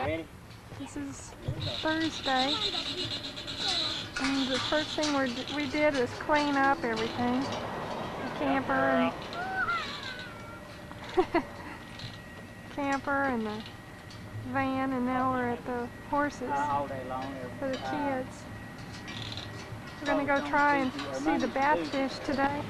Ready? This is Thursday, and the first thing we did was clean up everything. The camper and the van, and now we're at the horses for the kids. We're going to go try and see the batfish today.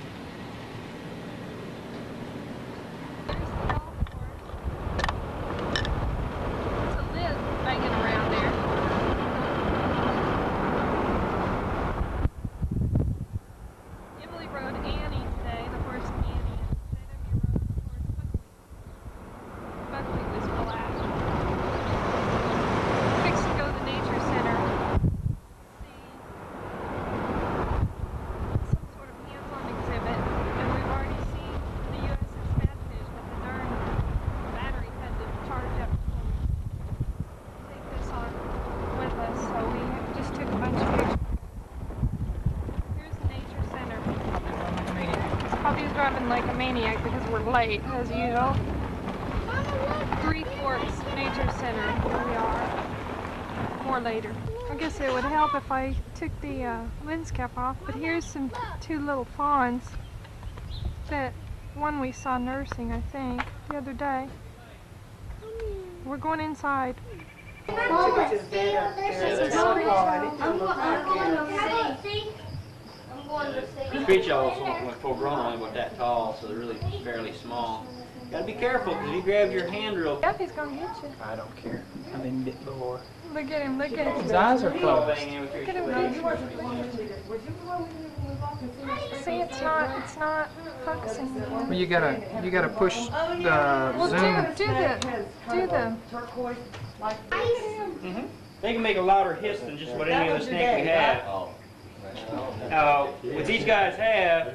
He's driving like a maniac because we're late, as usual. Three Forks Nature Center, here we are. More later. I guess it would help if I took the lens cap off, but here's two little fawns. That one we saw nursing, I think, the other day. We're going inside. The creature also went full grown, only about that tall, so they're really fairly small. Gotta be careful, because if you grab your hand real... Yep, he's gonna get you. I don't care. I've been bit before. Look at him, look at him. His eyes are closed. Look at him. See, it's not focusing. Well, you gotta push the zoom. Do the. They can make a louder hiss than just what any other snake we have. What these guys have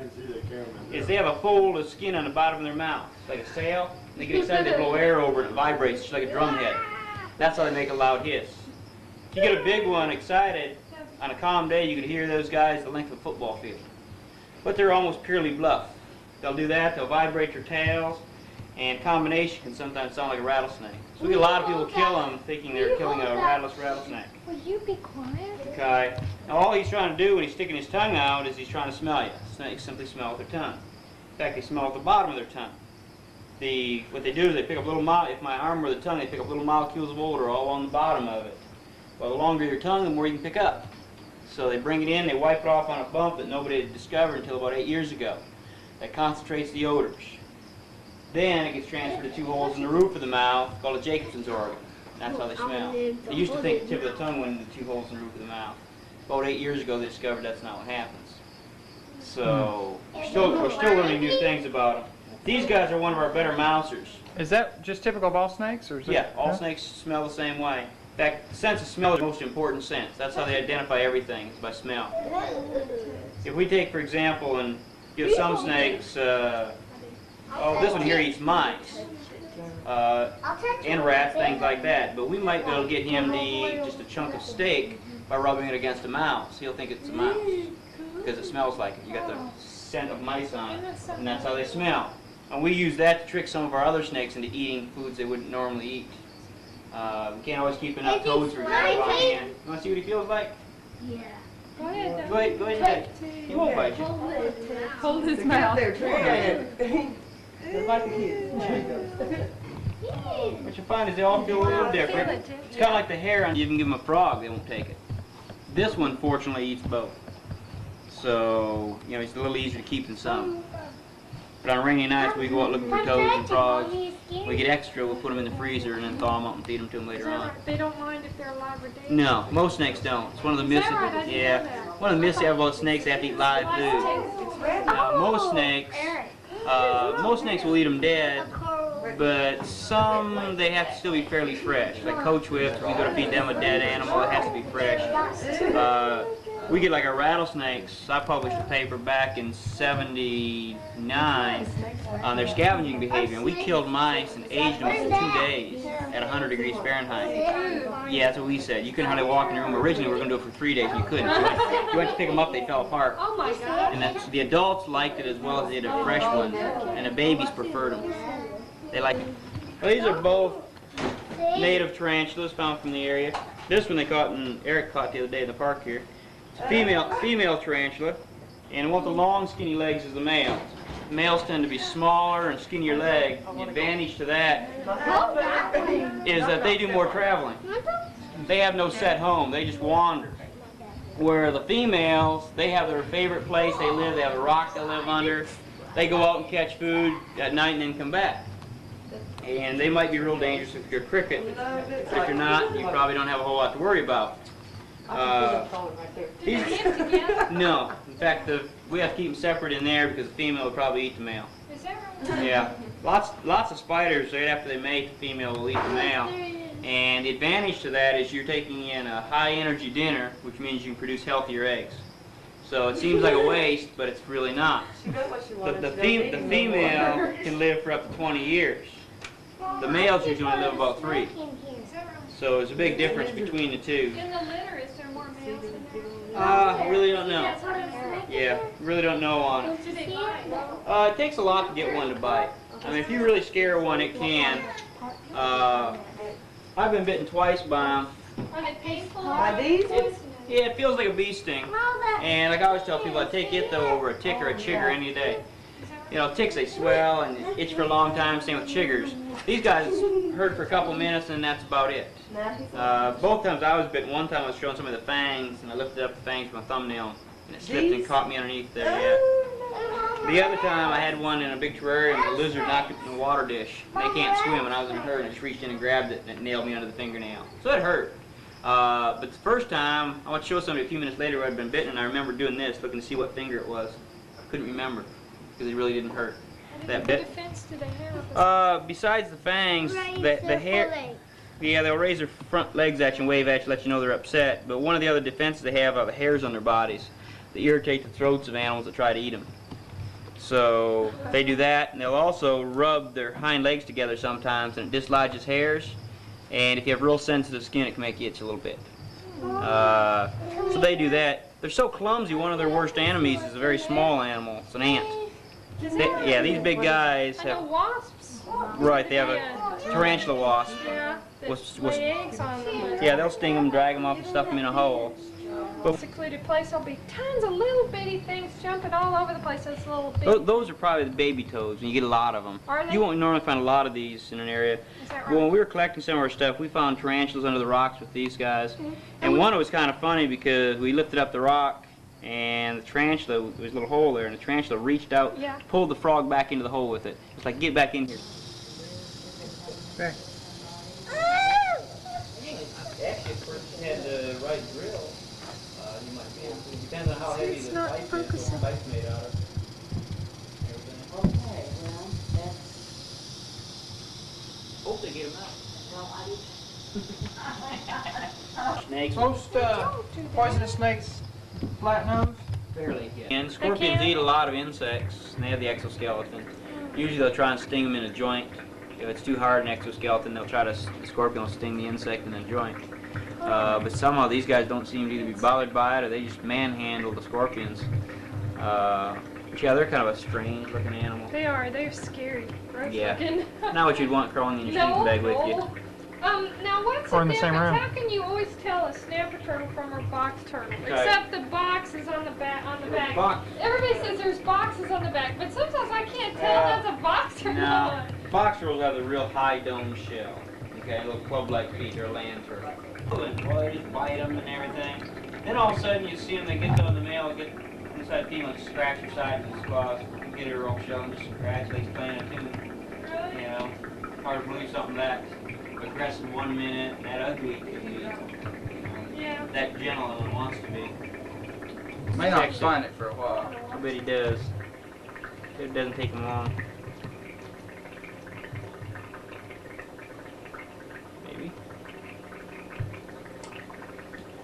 is they have a fold of skin on the bottom of their mouth, like a sail. They get excited, they blow air over it, it vibrates just like a drum head. That's how they make a loud hiss. If you get a big one excited, on a calm day, you could hear those guys the length of a football field. But they're almost purely bluff. They'll do that, they'll vibrate their tails, and combination can sometimes sound like a rattlesnake. So we get a lot of people kill them thinking they're killing a rattlesnake. Will you be quiet? Okay. Now all he's trying to do when he's sticking his tongue out is he's trying to smell you. Snakes simply smell with their tongue. In fact, they smell at the bottom of their tongue. What they do is they pick up little if my arm were the tongue, they pick up little molecules of odor all on the bottom of it. Well, the longer your tongue, the more you can pick up. So they bring it in, they wipe it off on a bump that nobody had discovered until about 8 years ago. That concentrates the odors. Then it gets transferred to two holes in the roof of the mouth called a Jacobson's organ. That's how they smell. They used to think the tip of the tongue went into two holes in the roof of the mouth. About 8 years ago they discovered that's not what happens. So we're still learning new things about them. These guys are one of our better mousers. Is that just typical of all snakes? Or is yeah, all snakes smell the same way. In fact, the sense of smell is the most important sense. That's how they identify everything, is by smell. If we take, for example, and give some snakes, this one here eats mice, and rats, things like that. But we might be able to get him to eat just a chunk of steak by rubbing it against a mouse. He'll think it's a mouse, because it smells like it. You got the scent of mice on it, and that's how they smell. And we use that to trick some of our other snakes into eating foods they wouldn't normally eat. We can't always keep enough toads for example on hand. You want to see what he feels like? Yeah. Go ahead. He won't bite you. Hold his mouth. What you find is they all feel a little different. It's kind of like the hair on you can give them a frog, they won't take it. This one fortunately eats both. So, it's a little easier to keep than some. But on rainy nights we go out looking for toads and frogs. We get extra, we'll put them in the freezer and then thaw them up and feed them to them later on. They don't mind if they're alive or dead? No, most snakes don't. It's one of the myths. One of the myths you have about snakes, they have to eat live food. Now, most snakes will eat them dead, but some they have to still be fairly fresh. Like coach whips, if you go to feed them a dead animal, it has to be fresh. We get like our rattlesnakes. I published a paper back in '79 on their scavenging behavior, and we killed mice and aged them for 2 days at 100 degrees Fahrenheit. Yeah, that's what we said. You couldn't hardly walk in your room. Originally, we were going to do it for 3 days, and you couldn't. You went to pick them up, they fell apart. Oh my God! And the adults liked it as well as they did the fresh ones, and the babies preferred them. They like it. Well, these are both native tarantulas found from the area. This one they caught, and Eric caught the other day in the park here. It's a female tarantula, and one with the long, skinny legs is the male. Males tend to be smaller and skinnier legs. The advantage to that is that they do more traveling. They have no set home. They just wander. Where the females, they have their favorite place they live. They have a rock they live under. They go out and catch food at night and then come back. And they might be real dangerous if you're a cricket. But if you're not, you probably don't have a whole lot to worry about. No. In fact, we have to keep them separate in there because the female will probably eat the male. Is that right? Yeah. Lots of spiders, right after they mate, the female will eat the male. And the advantage to that is you're taking in a high-energy dinner, which means you can produce healthier eggs. So it seems like a waste, but it's really not. The female can live for up to 20 years. The males usually only live about 3. So there's a big difference between the two. In the litter, is there more males in there? I really don't know. Yeah, really don't know on it. Do they bite? It takes a lot to get one to bite. I mean, if you really scare one, it can. I've been bitten twice by them. Are they painful? By these? Yeah, it feels like a bee sting. And like I always tell people, I take it though over a tick or a chigger any day. You know, ticks, they swell and itch for a long time, same with chiggers. These guys hurt for a couple minutes and that's about it. Both times I was bitten. One time I was showing some of the fangs and I lifted up the fangs with my thumbnail and it slipped and caught me underneath there. Yeah. The other time I had one in a big terrarium and a lizard knocked it in the water dish. They can't swim and I was in a hurry and I just reached in and grabbed it and it nailed me under the fingernail. So it hurt. But the first time, I want to show somebody a few minutes later who I'd been bitten and I remember doing this, looking to see what finger it was. I couldn't remember because it really didn't hurt. That bit. What defense do they have? Besides the fangs, the hair, yeah, they'll raise their front legs at you and wave at you, let you know they're upset. But one of the other defenses they have are the hairs on their bodies that irritate the throats of animals that try to eat them. So they do that, and they'll also rub their hind legs together sometimes, and it dislodges hairs. And if you have real sensitive skin, it can make you itch a little bit. So they do that. They're so clumsy. One of their worst enemies is a very small animal. It's an ant. Yeah, these big guys I know have. wasps. Right, they have a tarantula wasp. Yeah. Was- Lay eggs on them. Yeah, they'll sting them, drag them off, and stuff them in a hole. But Secluded place, there'll be tons of little bitty things jumping all over the place. Those little bitty. those are probably the baby toads, and you get a lot of them. Are they? You won't normally find a lot of these in an area. Is that Well, when right? we were collecting some of our stuff, we found tarantulas under the rocks with these guys. And one was kind of funny because we lifted up the rock, and the tarantula, there was a little hole there, and the tarantula reached out, Yeah. pulled the frog back into the hole with it. It's like, get back in here. Okay. Actually, if person had the right drill, you might be able to. Depends on how heavy It's the not pipe is, focusing. what the pipe's made out of. Okay, well, that's, Hope they get them well, out. Snakes, Most poisonous snakes, platinums. barely get. And scorpions can? eat a lot of insects, and they have the exoskeleton. Usually they'll try and sting them in a joint. If it's too hard an exoskeleton, they'll try to, the scorpion will sting the insect in the joint. But somehow these guys don't seem to either be bothered by it or they just manhandle the scorpions. But yeah, they're kind of a strange looking animal. They are. They're scary. Gross Yeah. looking. Not what you'd want crawling in your sleeping bag with you. Now what's Or the in the same difference? room. How can you always tell a snapper turtle from a box turtle? Okay. Except the box is on the back. Box. Everybody says there's boxes on the back, but sometimes I can't tell that's a box or No, not. box turtles have the real high dome shell. Okay, little club-like feet. They're a land turtle. Well, they just bite them and everything. Then all of a sudden you see them, they get on the male, get inside the female, just scratch her side with his claws, get her rope shell and just scratch, like he's playing a tune. Really? You know, hard to believe something that aggressive 1 minute, and that ugly could be, Yeah. that gentle one wants to be. May not find it for a while. I bet he does. It doesn't take him long. Maybe.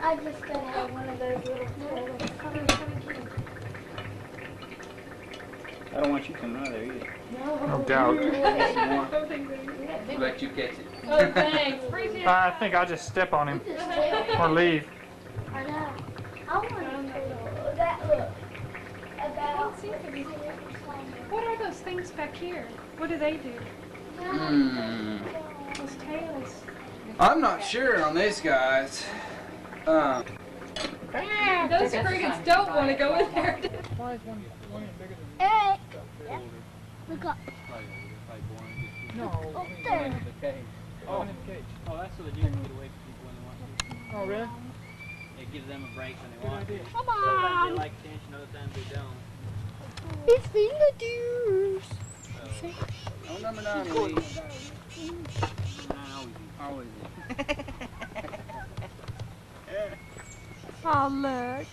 I just gotta have one of those little turtles. I don't want you coming out of there either. No doubt. Some more. We'll let you catch it. Oh, thanks. Appreciate I think I'll just step on him or leave. I know. I want a turtle. That look. About. What are those things back here? What do they do? Hmm. Those tails. I'm not sure on these guys. Those frigates don't want to go in there. Why is one bigger than Eric. Look up. No, Up there. the cage. Oh. In the cage. Oh, that's so the deer can get away from people when they want to. Oh, really? It gives them a break when they Good want to. idea. Come Sometimes on. they like attention, other times they don't. It's been the deers. So, Oh, number 9, Lee. always Always. Oh, look.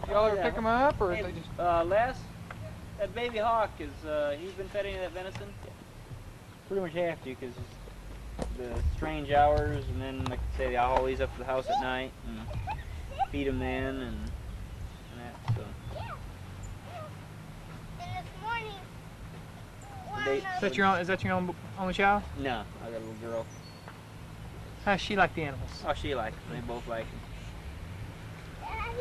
Y'all ever pick them up, or Hey, they just... Les, that baby hawk is, he's been fed any of that venison? Pretty much have to, because the strange hours, and then, like I say, I'll always up to the house at night, and feed him then, and that, so. They, Is that your only child? no, I got a little girl. How does she like the animals? Oh, she likes them. They both like them.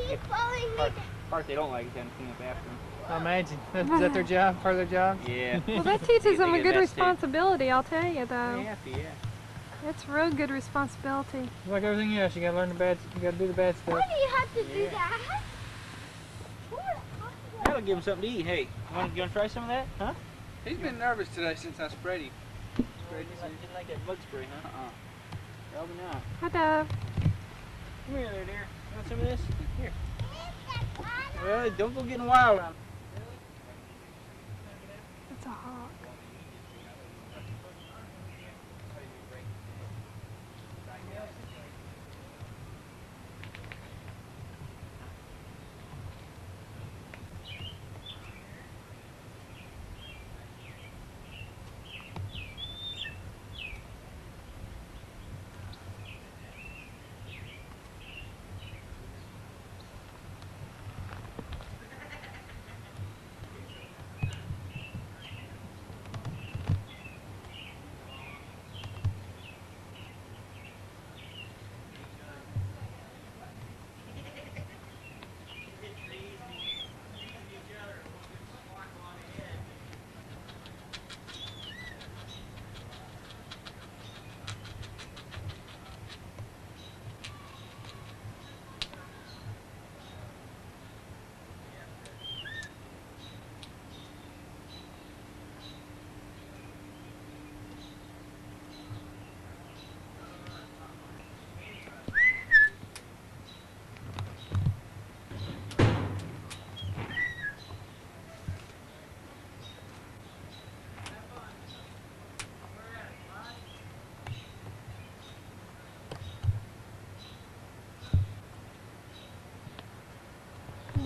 He's following me. Part they don't like is having to clean up after them. I imagine. Is that their job? Part of their job? Yeah. Well, that teaches them a They good get vested. responsibility, I'll tell you, They though. have to, yeah. It's real good responsibility. Like everything else, you gotta learn the bad. You gotta do the bad stuff. Why do you have to do Yeah. that? That'll give him something to eat. Hey, you want to try some of that? Huh? He's been nervous today since I sprayed him. Didn't like that bug spray, huh? Probably not. Hi, Dove. Come here there, dear. You want some of this? Here. Well, don't go getting wild on. It's a hawk.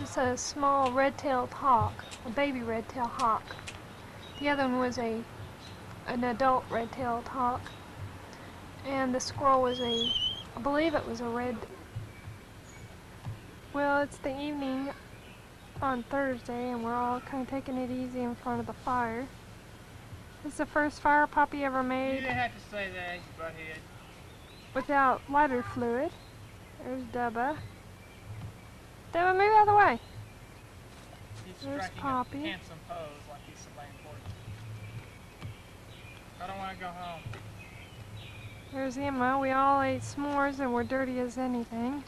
It's a small red-tailed hawk, a baby red-tailed hawk. The other one was an adult red-tailed hawk. And the squirrel was I believe it was a red. Well, it's the evening on Thursday and we're all kind of taking it easy in front of the fire. It's the first fire Poppy ever You made didn't have to say that, you butthead. without lighter fluid. There's Dubba. Dubba, move out of the way. He's There's striking Poppy. a handsome pose like he's somebody important. I don't want to go home. There's Emma. We all ate s'mores and we're dirty as anything.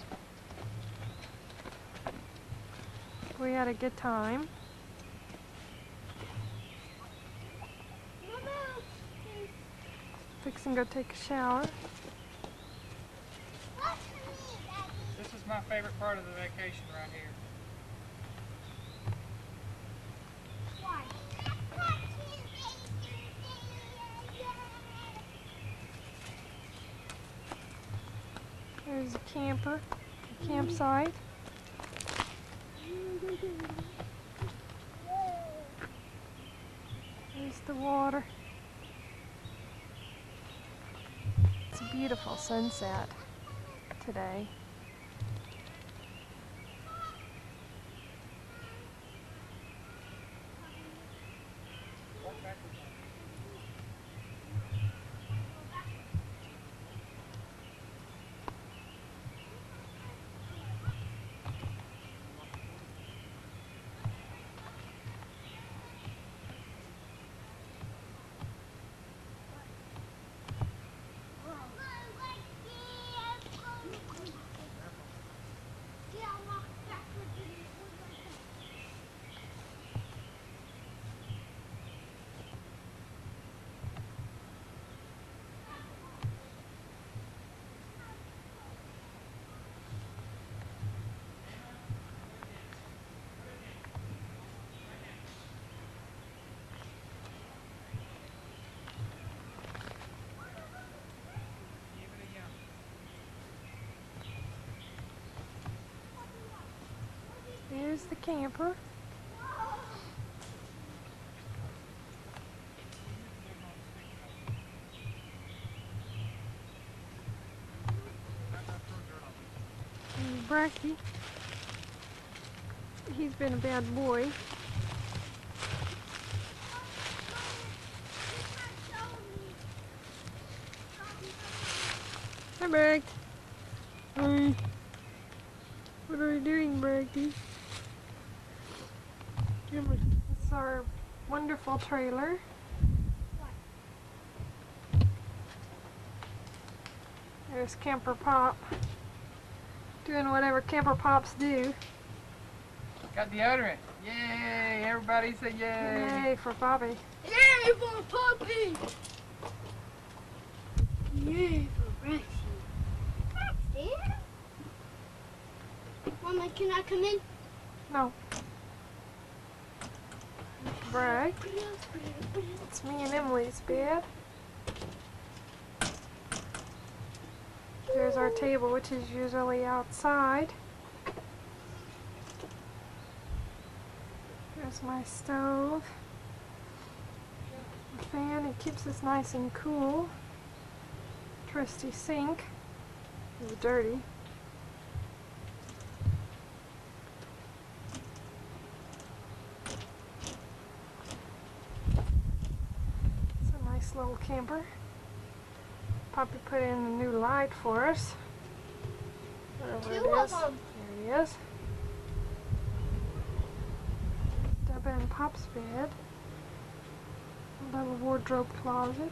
We had a good time. Fixing to go take a shower. This is my favorite part of the vacation right here. There's a camper, a campsite. There's the water. It's a beautiful sunset today. There's the camper. And Bracky. He's been a bad boy. Hi, Bragg. Hi. What are you doing, Braggy? This is our wonderful trailer. There's Camper Pop. Doing whatever Camper Pops do. Got deodorant. Yay! Everybody say yay! Yay for Bobby. Yay for Puppy! Yay for Rexy. Rexy? Mama, can I come in? No. Bragg. It's me and Emily's bed. There's our table, which is usually outside. There's my stove. The fan, it keeps us nice and cool. Trusty sink. It's dirty. It's a nice little camper. Poppy put in a new light for us. Wherever Two it of is. them. There he is. Deba and Pop's bed. A little wardrobe closet.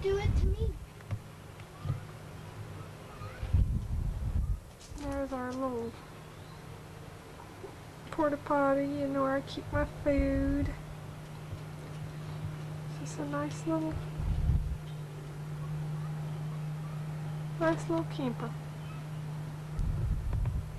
Do it to me. There's our little porta potty, you know, where I keep my food. It's just a nice little camper.